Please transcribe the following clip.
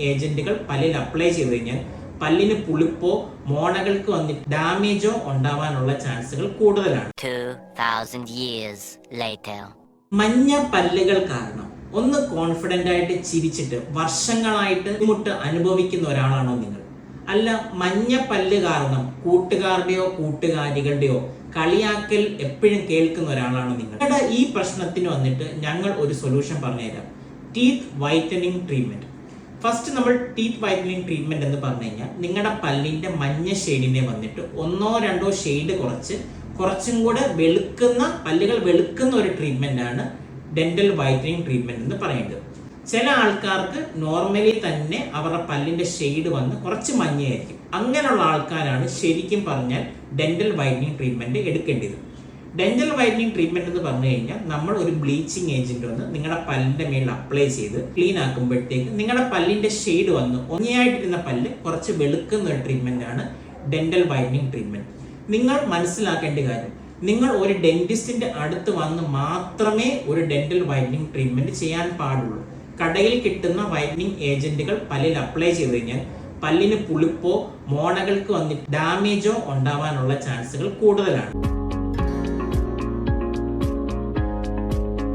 ഏജന്റുകൾ പല്ലിൽ apply ചെയ്ത് കഴിഞ്ഞാൽ പല്ലിന് പുളിപ്പോ മോണകൾക്ക് വന്നിട്ട് ഡാമേജോ ഉണ്ടാവാനുള്ള ചാൻസുകൾ കൂടുതലാണ്. 2000 years later. മഞ്ഞ പല്ലുകൾ കാരണം ഒന്ന് കോൺഫിഡന്റ് ആയിട്ട് ചിരിച്ചിട്ട് വർഷങ്ങളായിട്ട് ബുദ്ധിമുട്ട് അനുഭവിക്കുന്ന ഒരാളാണോ നിങ്ങൾ? അല്ല, മഞ്ഞ പല്ല് കാരണം കൂട്ടുകാരുടെയോ കൂട്ടുകാരികളുടെയോ കളിയാക്കൽ എപ്പോഴും കേൾക്കുന്ന ഒരാളാണോ നിങ്ങൾ? നിങ്ങളുടെ ഈ പ്രശ്നത്തിന് വന്നിട്ട് ഞങ്ങൾ ഒരു സൊല്യൂഷൻ പറഞ്ഞുതരാം. Teeth whitening treatment. ഫസ്റ്റ് നമ്മൾ ടീത്ത് വൈറ്റനിങ് ട്രീറ്റ്മെന്റ് എന്ന് പറഞ്ഞു കഴിഞ്ഞാൽ നിങ്ങളുടെ പല്ലിന്റെ മഞ്ഞ ഷെയ്ഡിനെ വന്നിട്ട് 1-2 ഷെയ്ഡ് കുറച്ചും കൂടെ പല്ലുകൾ വെളുക്കുന്ന ഒരു ട്രീറ്റ്മെന്റ് ആണ് ഡെന്റൽ വൈറ്റനിങ് ട്രീറ്റ്മെന്റ് എന്ന് പറയുന്നത്. ചില ആൾക്കാർക്ക് നോർമലി തന്നെ അവരുടെ പല്ലിന്റെ ഷെയ്ഡ് വന്ന് കുറച്ച് മഞ്ഞയായിരിക്കും. അങ്ങനെയുള്ള ആൾക്കാരാണ് ശരിക്കും പറഞ്ഞാൽ ഡെന്റൽ വൈറ്റനിങ് ട്രീറ്റ്മെന്റ് എടുക്കേണ്ടത്. ഡെന്റൽ വൈറ്റനിങ് ട്രീറ്റ്മെന്റ് എന്ന് പറഞ്ഞു കഴിഞ്ഞാൽ നമ്മൾ ഒരു ബ്ലീച്ചിങ് ഏജന്റ് വന്ന് നിങ്ങളുടെ പല്ലിന്റെ മേൽ അപ്ലൈ ചെയ്ത് ക്ലീൻ ആക്കുമ്പോഴത്തേക്ക് നിങ്ങളുടെ പല്ലിന്റെ ഷെയ്ഡ് വന്ന് ഒന്നയായിട്ടിരുന്ന പല്ല് കുറച്ച് വെളുക്കുന്ന ഒരു ട്രീറ്റ്മെന്റ് ആണ് ഡെന്റൽ വൈറ്റനിങ് ട്രീറ്റ്മെന്റ്. നിങ്ങൾ മനസ്സിലാക്കേണ്ട കാര്യം, നിങ്ങൾ ഒരു ഡെന്റിസ്റ്റിന്റെ അടുത്ത് വന്ന് മാത്രമേ ഒരു ഡെന്റൽ വൈറ്റനിങ് ട്രീറ്റ്മെന്റ് ചെയ്യാൻ പാടുള്ളൂ. കടയിൽ കിട്ടുന്ന വൈറ്റനിങ് ഏജന്റുകൾ പല്ലിൽ അപ്ലൈ ചെയ്ത് കഴിഞ്ഞാൽ പല്ലിന് പുളിപ്പോ മോണകൾക്ക് വന്നിട്ട് ഡാമേജോ ഉണ്ടാവാനുള്ള ചാൻസുകൾ കൂടുതലാണ്.